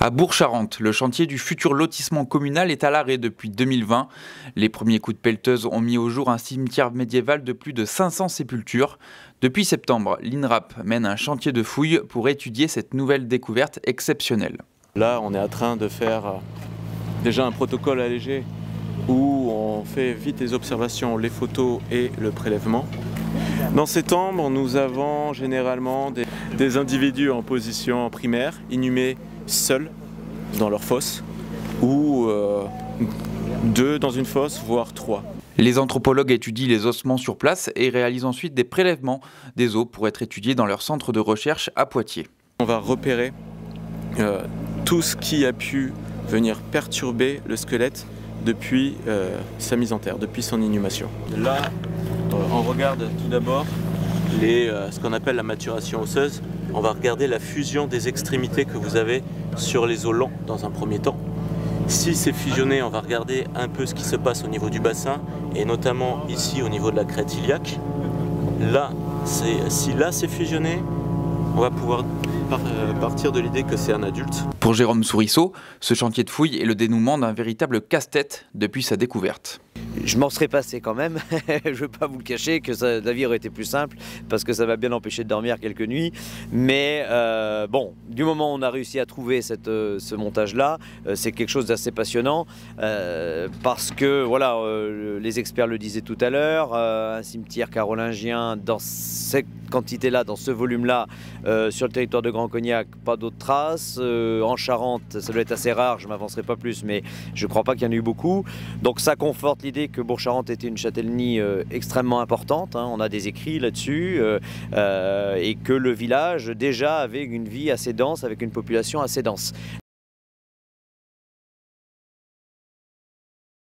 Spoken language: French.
À Bourg-Charentes, le chantier du futur lotissement communal est à l'arrêt depuis 2020. Les premiers coups de pelleteuse ont mis au jour un cimetière médiéval de plus de 500 sépultures. Depuis septembre, l'INRAP mène un chantier de fouilles pour étudier cette nouvelle découverte exceptionnelle. Là, on est en train de faire déjà un protocole allégé où on fait vite les observations, les photos et le prélèvement. Dans ces tombes, nous avons généralement des individus en position primaire, inhumés seuls dans leur fosse, ou deux dans une fosse, voire trois. Les anthropologues étudient les ossements sur place et réalisent ensuite des prélèvements des os pour être étudiés dans leur centre de recherche à Poitiers. On va repérer tout ce qui a pu venir perturber le squelette depuis sa mise en terre, depuis son inhumation. Là, on regarde tout d'abord ce qu'on appelle la maturation osseuse. On va regarder la fusion des extrémités que vous avez sur les os longs dans un premier temps. Si c'est fusionné, on va regarder un peu ce qui se passe au niveau du bassin et notamment ici au niveau de la crête iliaque. Là, si là c'est fusionné, on va pouvoir partir de l'idée que c'est un adulte. Pour Jérôme Sourisseau, ce chantier de fouilles est le dénouement d'un véritable casse-tête depuis sa découverte. Je m'en serais passé quand même, je ne veux pas vous le cacher, que la vie aurait été plus simple, parce que ça m'a bien empêché de dormir quelques nuits. Mais bon, du moment où on a réussi à trouver ce montage-là, c'est quelque chose d'assez passionnant, parce que, voilà, les experts le disaient tout à l'heure, un cimetière carolingien dans cette quantité-là, dans ce volume-là, sur le territoire de Grand Cognac, pas d'autres traces. En Charente, ça doit être assez rare, je ne m'avancerai pas plus, mais je ne crois pas qu'il y en ait eu beaucoup. Donc ça conforte l'idée que Bourg-Charentes était une châtellenie extrêmement importante, hein, on a des écrits là-dessus, et que le village déjà avait une vie assez dense, avec une population assez dense.